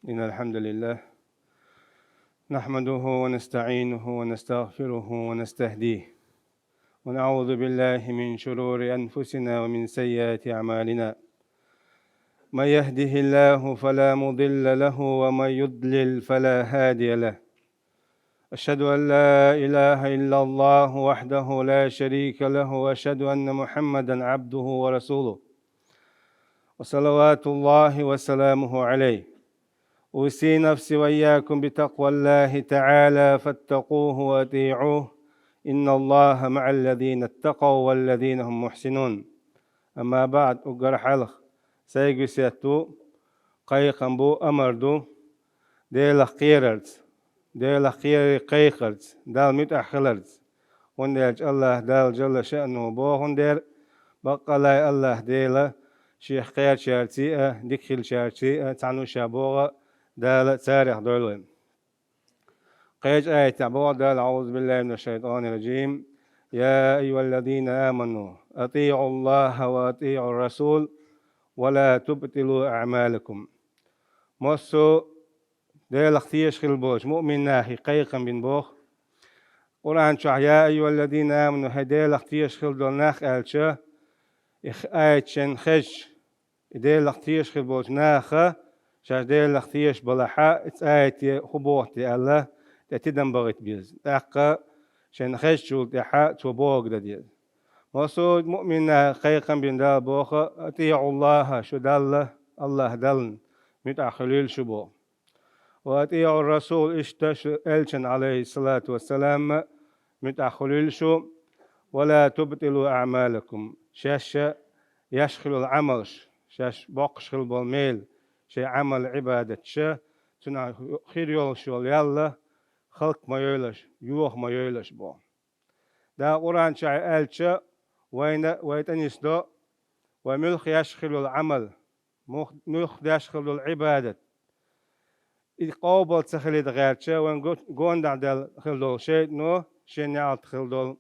إن الحمد لله نحمده ونستعينه ونستغفره ونستهديه ونعوذ بالله من شرور أنفسنا ومن سيئات أعمالنا من يهده الله فلا مضل له ومن يضلل فلا هادي له أشهد أن لا إله إلا الله وحده لا شريك له وأشهد أن محمدا عبده ورسوله وصلوات الله وسلامه عليه أوصي نفسي وإياكم بتقوى الله تعالى فاتقوه وأطيعوه إن الله مع الذين اتقوا والذين هم محسنون أما بعد أقر حلق سيجسيتو قيقن بو أمردو ديل خيرت ديل خير قيقرت دال متأخلرت وندرج الله دال جل شأنه بوهن دير بقى الله ديل شيخ قير شارتيئة دكخل شارتيئة تعنو شابوغة دال تاريخ دولهم قيج آية تعبوغ دال أعوذ بالله من الشيطان الرجيم يا أيها الذين آمنوا أطيعوا الله وأطيعوا الرسول ولا تبطلوا أعمالكم مصو دال اختيش خلبوش مؤمن ناحي قيقا بن بوخ قرآن شح يا أيها الذين آمنوا هدال اختيش خلدول ناخ آلشا آية شن خج دال اختيش خلبوش ناخا شاش ديل اختيش بلحا آية خبوتي الله تتدم بغيت بيز تحقا شن خش شول تحا تبوغ ديز مصود مؤمن قيقا بين دال بوخا أطيعوا الله شو دال الله دلن متأخليل شبو وأطيعوا الرسول اشتش إلشن عليه الصلاة والسلام متأخليل شو ولا تبطلوا أعمالكم شاش يشخل العمل شاش بقشخل بالميل شيء عمل عبادة شيء تنا خير يول شول يلا خلق ما يولش يوخ ما يولش بو دا قرآن شيء قال شيء ويتنيس دو وملخ يشخل العمل ملخ يشخل العبادة إقابل تخليد غير شيء وين قون دل خلدول شيء نو شيء نعت خلدول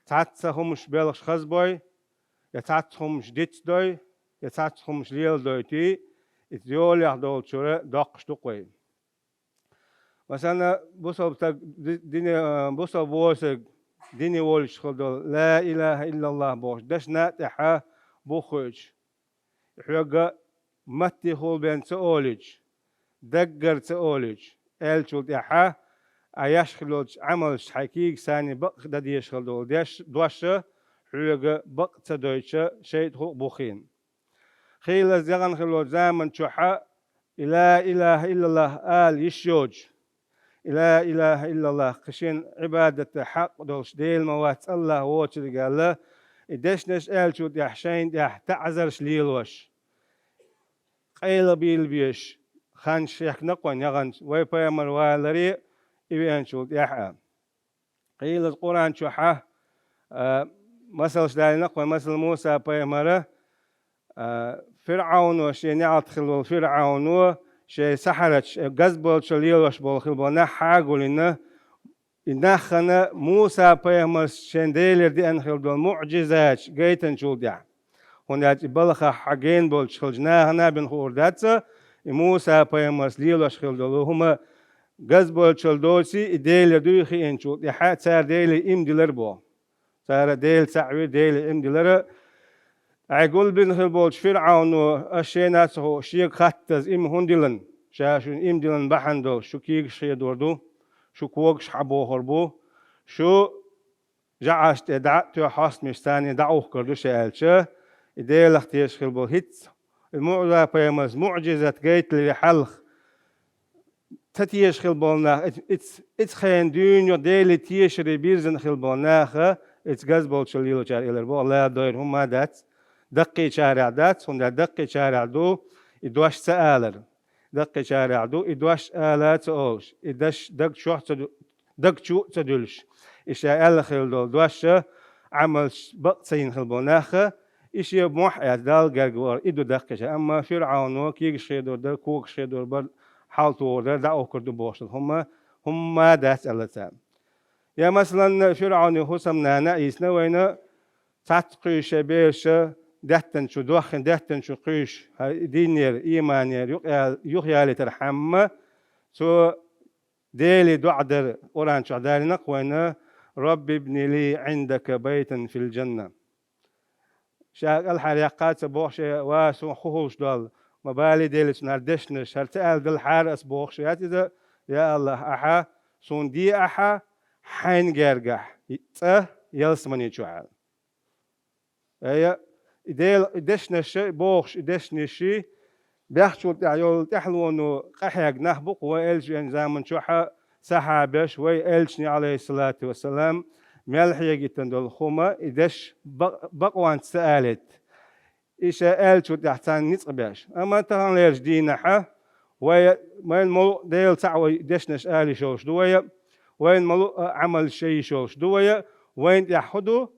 تعتهم مش بلش خزبوي يتعتهم مش ديت دوي يتعتهم مش ليل دوي تي إتيول يحضر شورى دقش تقوي مثلا بوسو ديني بوسو بوسك ديني ولش خدول لا إله إلا الله بوش دشنا تحا بوخج حاجة متي هول بين سؤالج دقر سؤالج شو تحا عياش خلوج عمل حقيقي ثاني بق دديش خدول ديش دوشة حاجة بق تدويشة شيء هو بوخين خيل زغن خلو زمن شحاء لا إله إلا الله آل يشوج لا إله إلا الله خشين عبادة حق دولش ديل موات الله ووش قال له إدشنش آل شو يحشين يح تعذرش ليلوش قيل بيل بيش خانش يح نقون يغنش ويبيمر والري إبيان شو يحا قيل القرآن شحاء مثل شدال نقون مثل موسى بيمره فرعون وشي نعت خلو فرعون وشي سحرت جذبل شليلوش بول خلو نحاقول إنه خنا موسى بيمر شنديلر دي أن خلو معجزات جيتن شو دع هنا بلخ حاجين بول شلجنا هنا بن خوردات موسى بيمر ليلوش خلو هما جذبل شلدوسي ديل دوخي إن شو دي حات صار ديل إم ديلر بو صار ديل سعوي ديل إم ديلر عقول بن خلبوش فرعون وأشينات هو شيء خاتز إم هندلن شاشون إم دلن بحندو شو كيك شيء دوردو شو كوكش حبو هربو شو جعش تدع تو حاس مستاني دعوه كردو شيء شيء إديل اختيش خلبو هيت المعجزة بيمز معجزة جيت لحلخ تتيش خلبونا اتس خين دنيا ديل تيش ريبيرزن خلبونا خا اتس جذبول شليلو شار إلربو الله داير هم ما دات دقي شارع دات هندا دقي شارع دو إدواش سآلر دقي شارع دو إدواش آلات أولش إداش دق شوح دق شو تدلش إشا آل خيل دول دواش عمل بقصين خلبوناخة إشي بموح دال جرجور إدو دقي شارع أما فرعون وكيك شيدور دل كوك شيدور بر حالتور دل دعوه كردو بوشل هم دات ألتان يا مثلا فرعون حسم نانا إسنا وينا تاتقي شبيش دهتن شو دوخن دهتن شو قيش دينير إيمانير يخيالي ترحمة سو ديلي دعدر قرآن شو عدالي نقوينا رب ابن لي عندك بيتا في الجنة شاق الحريقات سبوخش واسو خوش دول مبالي ديلي سنردشن شرتال دل حار اسبوخش ياتي يا الله أحا سون دي أحا حين جرجح يلسمني شوال أي ديل دشنش بوخش دشنشي بيحشوا تعيول تحلونو قحيق نحبق وإلش زمن شوحة سحابش وإلشني عليه الصلاة والسلام ملحية جدا دول خوما إدش بقوان سألت إيش إلشوا تحتان نتقباش أما تهان ليرش دينحة وين ملو ديل تعوي دشنش آلي شوش دوية وين ملو عمل شيء شوش دوية وين يحدو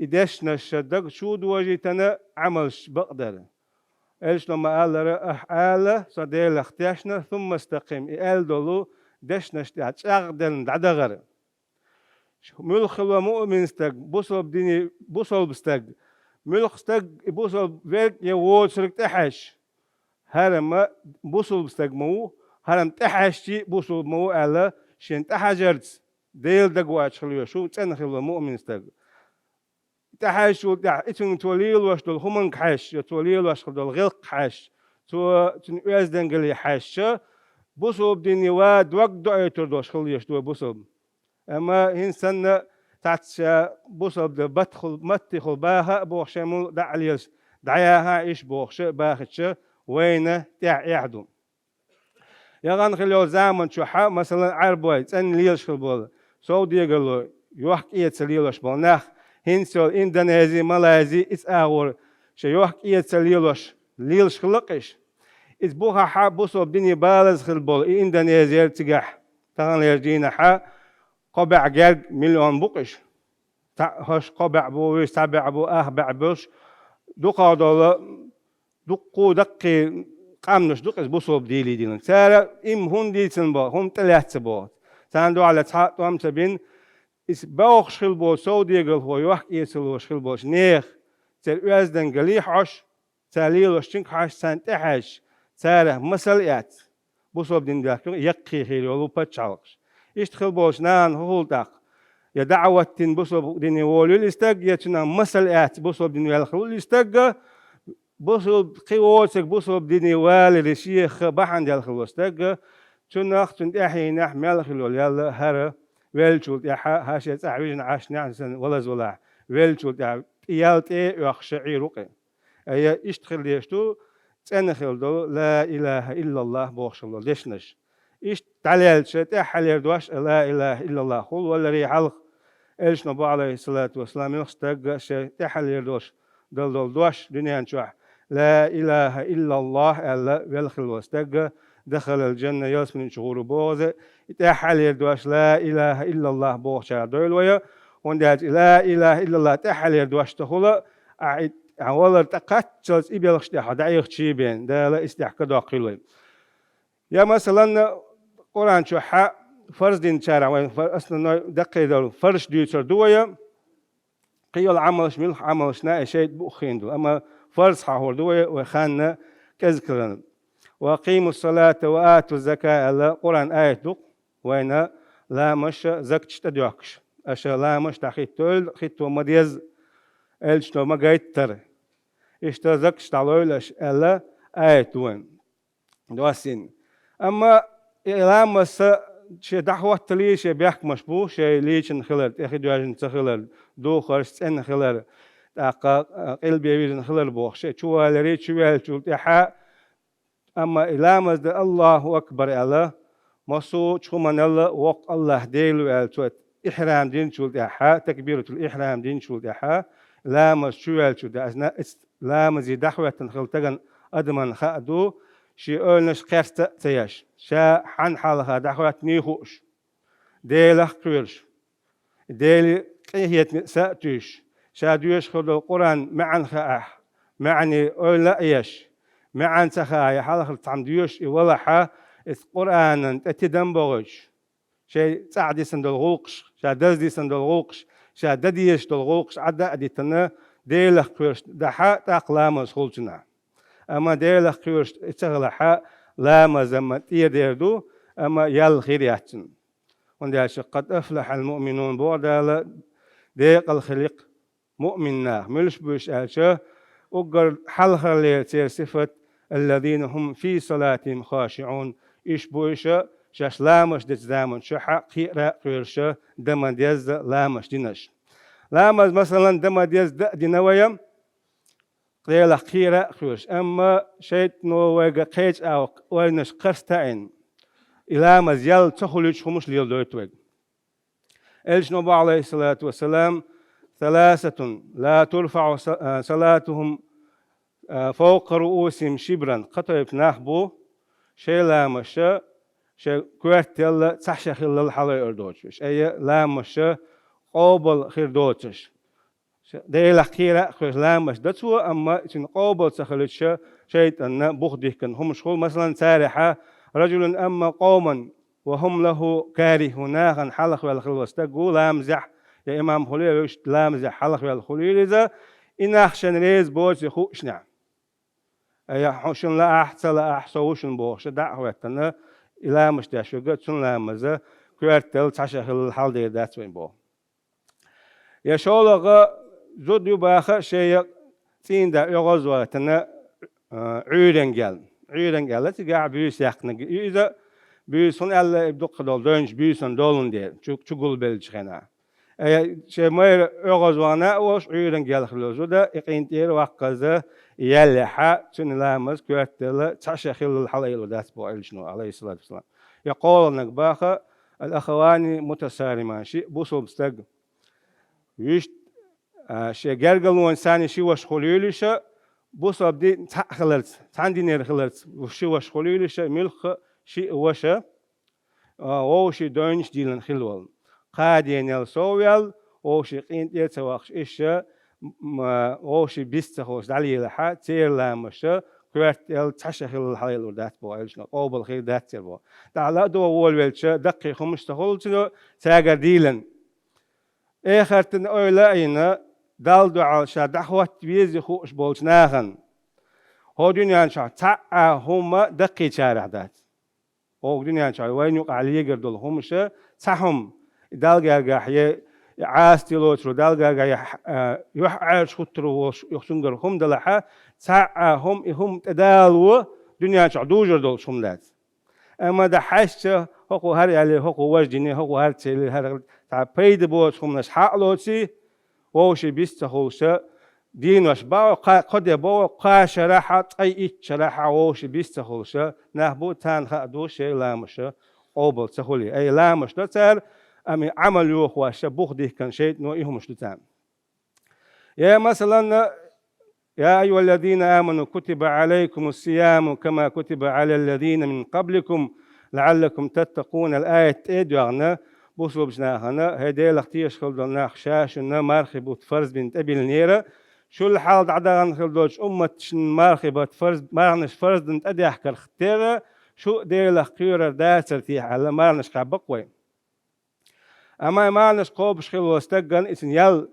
إدشنش دق شو دوجي تنا عمل بقدر إيش لما قال آلة صديل اختياشنا ثم استقيم إل دولو دشنش تأغدن دعدغر ملخ ومؤمن استق بوصل بديني بوصل بستق ملخ استق بوصل فيك يوود شرك تحش هرم بوصل بستق مو هرم تحشي بوصل مو آلة شين تحجرت ديل دقوات خليه شو تنخل ومؤمن استق تحش وتع إتن توليل واش دول هم حش توليل واش دول غلق حش تو تنقاز دنقلي حش بوصل بديني واد وقت دعيتر دوش خليش دو بوصل أما إنسان تعتش بوصل بدخل متخل باها بوخشمول دعليش دعياها إيش بوخش باختش وين تع يعدو يغان خليو زمن شوحة مثلا عربوي تن ليش خلبول سعودية قالوا يوحك يتسليلش بالنخ هنسول إندونيسي ماليزي إسأور شيوحك يتسليلش ليش خلقش إسبوها حاب بوصل بدني بالز خلبول إندونيسيا تجح تغن يرجينا حا قبع جرج مليون بقش هش قبع بوش تبع بو بوش دقا دولا دقو دقي قامنش دقس بوصل بديلي ديلن سارة هون ديلسن با هم تلات با ساندو على تحت وام تبين إس باوخ شخلبول سعودية قال هو يوحك يسلو شخلبولش نيخ تر أزدن قليح عش تاليلوش تنك حش سانتحش سارة مسليات بوصل بدين داك يقي خير ولو بتشالش يشتخل بولش نان هول داك يا دعوة تين بوصل بدين يولو الاستق يتنا مسليات بوصل بدين يالخلو الاستق بوصل قيوتك بوصل بدين والي الشيخ بحن يالخلو استق تنخ تنتحي نح مالخلو يلا هرا ويلشول يا هاشة تعويجن عاش نعسن ولا زولا ويلشول يا يالتي يخشعي رقي أي يشتخل يشتو تنخل دو لا إله إلا الله بوخش الله ليشنش إيش تعليل شتى حلير دوش لا إله إلا الله خل ولا ريحلق إيش نبي عليه الصلاة والسلام يخستق شتى حلير دوش دل دوش دنيا نشوح لا إله إلا الله ألا ويلخل واستق دخل الجنة يسمن شهور بوزة تحليل دوش لا إله إلا الله بوخش دول ويا وندات لا إله إلا الله تحليل دوش تخلا أولا تقتل إبلغ شتى دعيق شيبين ده لا استحق داقيلين يا مثلا قرآن شو حق فرض دين شارع وين أصلا دقيق دول فرش ديوتر دويا قيل عملش ملح عملش نا شيء بأخين دول أما فرض حور دويا وخاننا كذكرنا وقيموا الصلاة وآتوا الزكاة القرآن آية دق وين لا مش زكتش تديوكش أشا لا مش تخيت تول خيت ومديز إلشتو ما جايت تر إشتا زكتش تعلولش ألا آية وين دواسين أما إلام شيء دعوة تلي شيء بيحك مشبوه شيء ليش نخلر أخي دواجن تخلر دو خرج نخلر تاق قلبي بيجن نخلر بوخ شيء شو هالريت شو هالشو تحا أما إلام الله أكبر الله مسو شو من الله وق الله ديلو التوت إحرام دين شو تحا تكبيرة الإحرام دين شو تحا لامز شو هالشو ده أثناء لامز دعوة تنخل تجن أدمن خادو شيء أولنش قرست تياش شا حن حالها دعوة نيخوش ديل خيرش ديل قيهيت ساتوش شا دوش خد القرآن معن خاح معني أولا إيش معن سخايا حالها تعم دوش ولا حا القرآن تتدم بغش شيء تعدي سند الغوقش شا دزدي سند الغوقش شا دديش الغوقش عدا أديتنا ديلخ كورش دحا تقلامز خلجنا أما ديلخ كورش اتغلحا لا زم تيدردو أما يل خيرياتن ونداش قد أفلح المؤمنون بودال ديق الخلق مؤمنا ملش بوش ألشا أقر حلخر ليتير صفة الذين هم في صلاتهم خاشعون إيش بوشا شاش لامش دت زامن شحا قيرا قيرشا دما ديز لامش دينش لامز مثلا دما ديز دينويا قيلا قيرا قيرش أما شيت نو ويغا قيج أو وينش قرستاين إلامز يل تخلج خمش ليل دويتويغ إلش نبي عليه الصلاة والسلام ثلاثة لا ترفع صلاتهم فوق رؤوسهم شبرا قطعب نحبو شيء لامشة شيء كوارتيل تحشخ الحلقة أردوش أي لامشة قابل خير دوتش ده لخيرة خير لامش دتسو أما تن قابل تخلتش شيء أن بخده كان هم شغل مثلا سارحة رجل أما قوما وهم له كارهون عن حلق والخلوص تقول لامزح يا إمام خليل يشت لامزح حلق والخليل إذا إن أحسن ريز بوش يخوشنا أي حوشن لا أحسن لا أحسوشن بوش دعوة أنا إلى مش ده شو قد شن لامزة كوارتل تعشق الحال ده دات وين بو يا شغل زود يباخ شيء تين ده يغزوة أنا عيرنجال لا تجع بيس يخنق إذا بيسون الله يبدق دول دونش بيسون دولن دير شغل بلشخنا أي شيء ما يغزوانا وش عيرنجال خلوز وده إقينتير وقزة يلحق شن لامز كوارتل تعشق الحلقة ودات بو إلشنو عليه الصلاة والسلام يقول إنك باخ الأخواني متسارمان شيء بوصل بستق يشت شيء جرجلو إنسان شيء وش خليلش بوصل بدي تخلص عندي نير خلص وشيء وش خليلش ملخ شيء وشة أو شيء دونش ديلن خلول قادين السويل أو شيء قينت يتوقش إيش ما أو شيء بيستخوش عليه لحا تير لامش كوارت تحشخ الحليل ودات بو إلشنا قابل خير دات تير بو تعال دو أول ويلش دقي خمس تخلص تاجر ديلن آخر تن أولا إنا دال دعاء شدحوة بيزي خوش بولش ناخن هو دنيا شا تاع هما دقي شارع دات هو دنيا شا وين يقع عليه قردول هم شا تاهم دال جرجح عاستي لوترو دال جرجح يحعش خطرو يخسنجر هم دلحة تاع هم تدالو دنيا شا دوجر دول شم دات أما ده حشة هو هر عليه هو وجدني هو هر تيل هر تاع بيد بوش هم نش حق لوتي ووشي بيستخوشة دين وش باو قد يباو قاش راحة أي شراحة ووشي بيستخوشة نهبو تان خدو شيء لامشة قبل تخولي أي لامش لتر أمي عمل يوخ وش بخده كان شيء نوعهم مش لتام يا مثلا يا أيها الذين آمنوا كتب عليكم الصيام كما كتب على الذين من قبلكم لعلكم تتقون الآية إدوارنا بوصلوا بجناحنا هدي الاختيار خلدنا خشاشنا مرخبوت فرز بنت أبي النيرة شو الحال عدغن خلدوش أمة مرخبوت فرز مرنش فرز بنت أدي أحكر ختيرة شو دي الاختيار داسر تيح على مرنش كابقوي أما مرنش قوبش خلو استقن إسن يل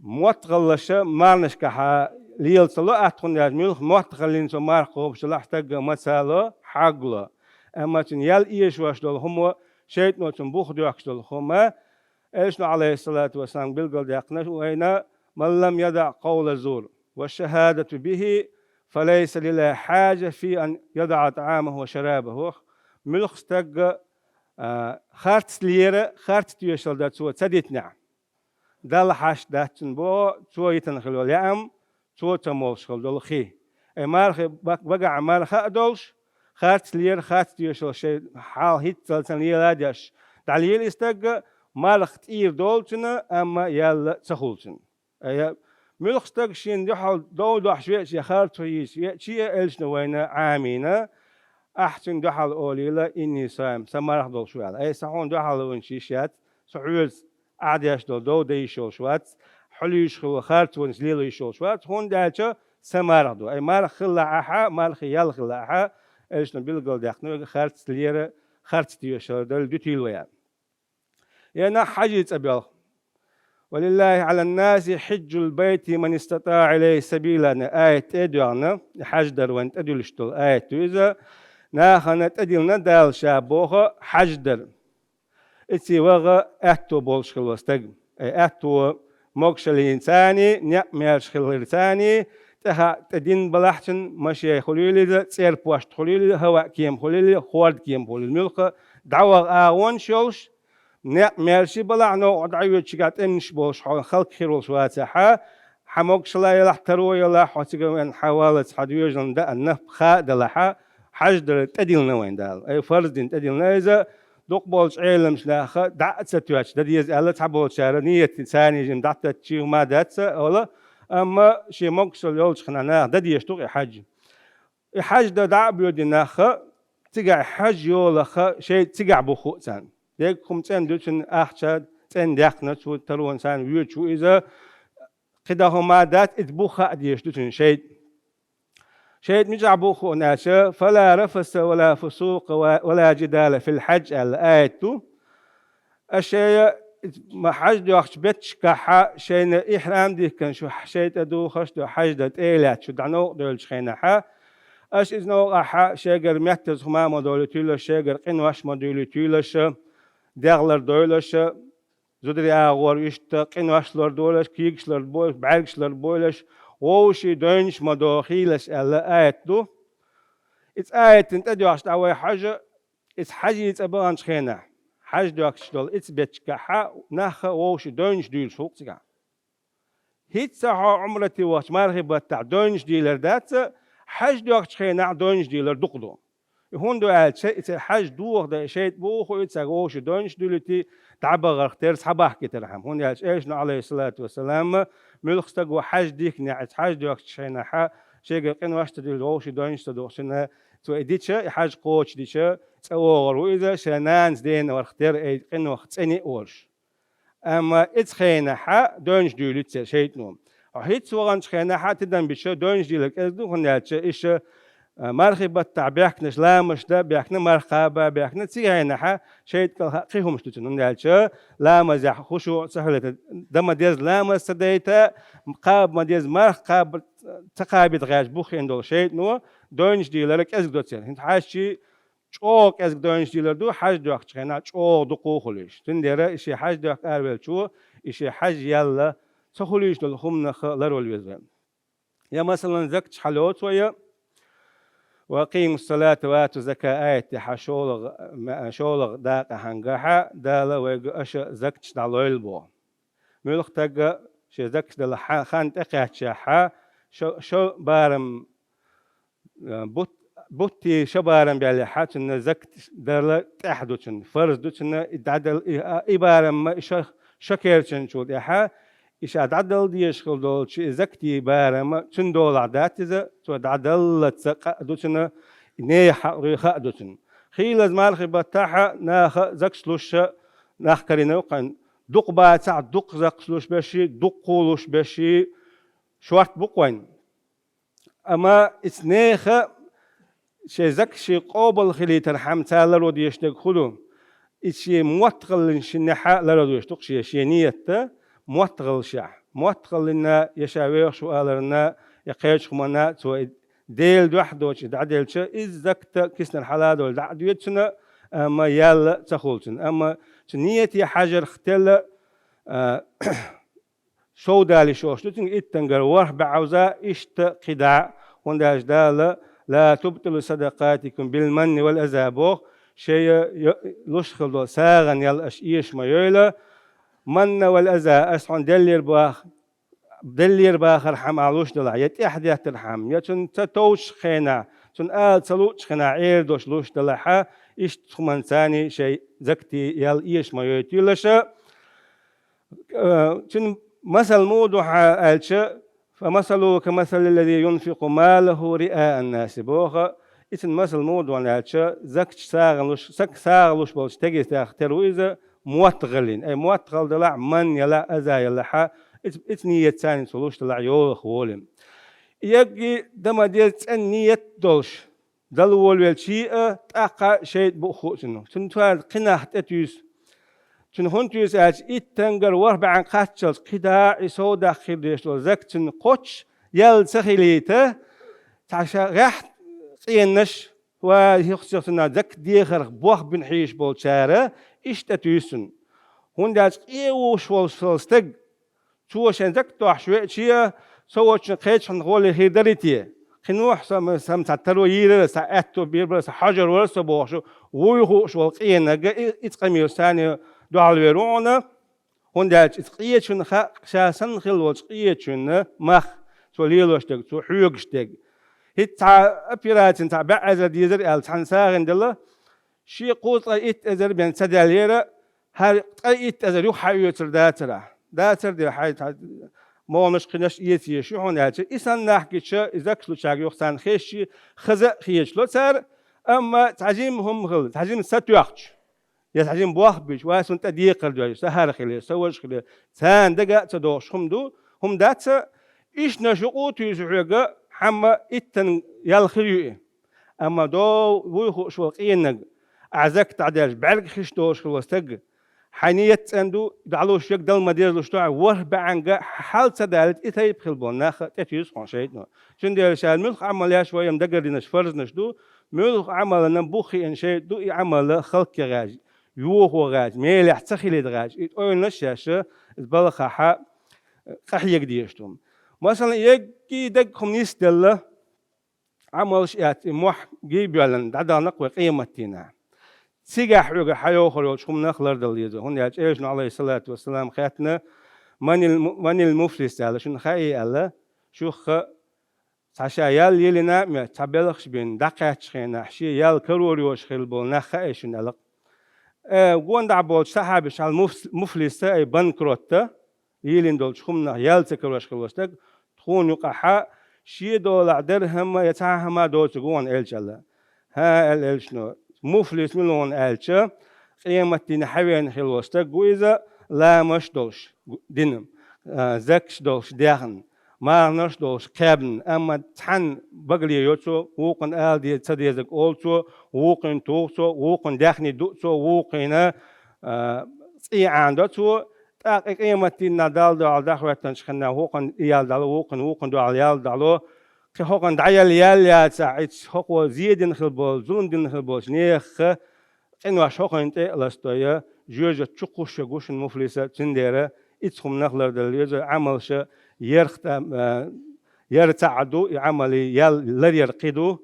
موتغلش مرنش كحا ليل صلو أتخن ياج ملخ موتغلين سو مرخوبش لحتق مسالو حقلو أما تن يل إيش واش دول هم شيء نوتن بوخ ديوكسل خما إيشنا عليه الصلاة والسلام بالقول ديقنا وإنا من لم يدع قول الزور والشهادة به فليس لله حاجة في أن يدع طعامه وشرابه ملخ استق خارت ليرة خارت تيوشل دات سوى تديتنا دال حاش داتن بو سوى يتنخل واليأم سوى تمولشل دول خي أي مارخ بقع مارخ أدولش خارت لير خارت تيوشل شيء حال هيت تلتن لير داش داليل استق مارخ تير دولتنا أما يال تخولتن أي ملخ استق شين دحال دول دح شوية خارت هيش شيء إلش نوينا عامينا أحسن دحال أوليلا إني سام سمارخ دول شوال أي سحون دحال ونشيشات سعوز عاديش دول ديشول شوات حليش خل خارت ونزليلو يشول شوات هون دالشة سمارخ دول أي مارخ خلا أحا مارخ يال خلا أحا إيش نبيل داخنو خارت ليرة خارت تيوشل دول دوتيلو يعني حاجة أبيض ولله على الناس حج البيت من استطاع إليه سبيلا آية إدوانا حج در وانت أدلشتل آية إذا ناخنا تدلنا دال شابوخ حج در إتي وغا أتو بولشخل وستق أتو موكشل إنساني نعميرشخل إنساني تدين بلاحتن ماشي خليلي تسير بواشت خليلي هواء كيم خليلي خورد كيم خليلي ملقى دعوة آوان شولش نعميرشي بلاحنو دعوة شكات إنش بولش خلق خيرول شواتها حموكشلا يلاح ترو يلاح وتقوين حوالة حدويجن دا النف خاء دلحا حجدر تديلنا وين دال أي فرزدين تديلنا إذا دوق بولش عيلم شلاخة دعت ستواتش دا ديز ألا تحبول شارة نية إنساني جم دعت تشي وما داتسا أولا أما شي موكسل يولش خنانا دا ديش توق حج حج دا دع بيودي ناخة تقع حج يولخة شيء تقع بخو سان ديك خمسين دوشن أحشاد تين داخنا شو ترون سان ويوت شو إذا قدا هما دات إتبوخة ديش دوشن شيء مجع بوخو ناشا فلا رفس ولا فسوق ولا جدال في الحج الآية الشيء ما حج دو أخش بتش كحا شيء إحرام دي كان شو شيء تدو خش دو حج دت إيلات شو دعنو دول شخينا حا أش إذنو أحا شيء ميتز هما مدول تيلش شيء قنواش مدول تيلش دغلر دولش زودري أغور يشت قنواش لر دولش كيكش لر بولش بعلش لر بولش ووشي دونش مدوخيلش ألا آية دو إتس آية تنتدو عشت أوي حاجة إتس حاجة يتبان شخينا حاجة دو أكشتول إتس بيتشكحا ناخا ووشي دونش ديل شوق تيقع هيت ساحة عمرتي وقت مارغي بتاع دونش ديلر دات حاجة دو أكشخينا دونش ديلر دقدو هون دو آية إتس حاجة دوغ دا شيت بوخو إتس ووشي دونش ديلتي تعبغ اختير صباح كترحم هون يالش إيشنا عليه الصلاة والسلام ملخستق وحاج ديك نعت حاج دوك شينا حا شيء قن واش تدل وش دونش تدوشنا تو اديتشا حاج قوش ديتشا تصور واذا شنان زين واختار اي قن وقت اني اورش اما اتخينا حا دونش دولت شيء نوم هيت سوغان خينا حا تدن بش دونش ديلك ازدو هنالش ايش مرخبة تعبيحنا شلامش ده بيحنا مرخبة بيحنا تيجينا حا شيء قيهم شتون نالش لا مزح خشوع سهلة دم ديز لا مستديتا قاب مديز مرخ قاب تقابل غاش بوخين دول شيء نو دونش ديلرك ازق دوتين هنت حاشي شوك ازق دونش ديلر دو حاج دوك تخينا شوك دقو خليش تندير إشي حاج دوك أربل شو إشي حاج يلا تخليش دول هم نخلر والوزن يا مثلا زكت حلوت ويا وقيم الصلاة واتوا زكاة آية شولغ داق هنجحا دالا ويقش زكت دالويل بو ملخ تجا شي زكت دال خان تقعد شحا شو بارم بوتي شو بارم بالي حاتن زكت دالا تحدثن فرض دوتن إدعدل إبارم شكرتن شو دحا إيش عدل ديش خل دول شيء زكتي بارم تن دول عدات إذا تو عدل تسق دوتنا نيح ريخاء دوتن خيل زمان خبتها ناخ زكسلوش ناخ كرينا وقن دق باتع دق زكسلوش بشي دقولوش بشي شوارت بقوين أما إثنيخ شيء زك شيء قابل خلي ترحم تالر وديش تدخلون إشي موتغل شنحة لرو ديش شيء نيته موتغل شح موتغل لنا يشاوير سؤالنا يقيش خمنا تو ديل دوحدوش دعديل شا إز زكت كسن الحلال دول دعديتنا أما يلا تخولتن أما نيتي حجر اختل شو دالي شوش لتن إتنجر ورح بعوزا إشت قداع ونداش دال لا تبطلوا صدقاتكم بالمن والأذى بوخ شيء لشخل دول ساغن يلا إيش ما يلا من والأذى أسعن دلير باخر حم علوش دلع يت أحد يترحم يتن تتوش خينا تن تلوش خينا عير دوش لوش دلعها إيش تخمن ثاني شيء زكتي يل إيش ما يتيلش تن مثل موضوع ألش فمثله كمثل الذي ينفق ماله رئاء الناس بوخا إتن مثل موضوع ألش زكت ساغلوش بولش تجي تختاروا إذا موتغلين أي موتغل دلع من يلا أذى يلحا إتنية ثاني سلوش دلع يول خوالم يجي دم ديت نية دولش دلول والشيء تأقى شيء بخوتنه تنتوال قناح تأتيس چون هنتویس از ایتنگر ور به عن قاتشل قدا سودا خیردش لو زک چون قچ یل سخیلیته تعشا رحت قینش و هیخسیسنا زک دیگر بوخ بن حیش بول چاره اشتتویسن هون داز ایوش والستگ توشن زک توحشوه چیه سوچن قیچ هن غول هیدریتیه خنوح سم تترو يير ساعتو بير بس حجر ورس بوشو ويخوش والقينا اتقمير ثاني دعال ويرونا هندات اتقيتشن شاسن خل وتقيتشن مخ توليلوشتك تو حيوغشتك هيت ابيراتن تاع بعز ديزر ال تنساغن دله شي قوت ات ازر بين سداليره هر ات ازر يحيوتر داتر دي حي ما مشكلش يتي شو هون هاتي إنسان نحكي شو إذا كلو شاق يخسان خيشي خزق خيش لو صار أما تعجيمهم غل تعجيم ستوخش يا تعجيم بواخ بيش واسون تديق الجاي سهر خلي سوش خلي ثان دقة تدوش هم دات إيش نشقو تيسوعك حما إتن يالخيو أما دو ويخو شو قينك أعزك تعداش بعلق خيش دوش خلوستق حنية عندو دعلوش يك دل مدير لشتوع وربع عنجا حال سدالت إتاي بخلبون ناخ تأتيس خانشيتنا شن دير شال ملخ عمل شوية مدقر دينش فرز نشدو ملخ عمل نبوخي إن شيء دو عمل خلق راج يوهو راج ميلح تخيل راج إتقول نشاشة البلخ حق قحيك ديشتم مثلا يجي دق خميس دلة عمل شيء موح جيب يلن دعدا نقوى قيمتنا سيجح يوجا حيو خروج هم نخلر دليزو هون ياج إيش عليه الصلاة والسلام خاتنا من المفلس على شن خاي الله شو خ عشان يلنا ما تبلغش بين دقات خينا حشي يال كروريوش خلبول نخايش نلق وان دعبول صاحب شال مفلس أي بنكروتا يلين دولش خمنا يال تكروش خلوستك تكون يقحا شي دولار درهم يتعهم دوت جوان إلش الله ها إلش شنو مفلس ملون ألشة قيمتنا حوين خلوستك وإذا لا مش دوش دينم زكش دوش دهن ما نش دوش كابن أما تحن بقلي يوتو وقن آل دي تديزك أولتو وقن توتو وقن دخني دوتو وقنا عندتو قيمتنا دال دال دخوتن شخنا وقن يال دال وقن دال يال دالو كهوكن دعيال يا ساعد هوكو زيدن خلبول زوندن خلبول نيخ إنه أشوكن أنت لاستويا جوجة تشقوش جوشن مفلسة تنديرة إتخم نخلر دليل عمل شيء يرتعدو عمل يال لريرقدو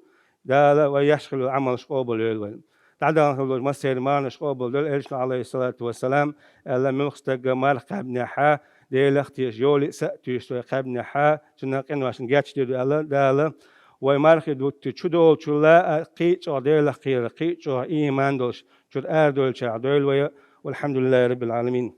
ده ويشغل عمل شقوبل يلون تعالى نقول مسير ما نشقوبل دل إيش عليه الصلاة والسلام ألا ملخستق مال قبنا حا ديل اختيش يولي سأتيش قبنا حا تناقين واشن جاتش ديال دال ويمارخ دوت تشدول تشلا قيتش ديل خير قيتش إيمان دولش شد أردول شعدول والحمد لله رب العالمين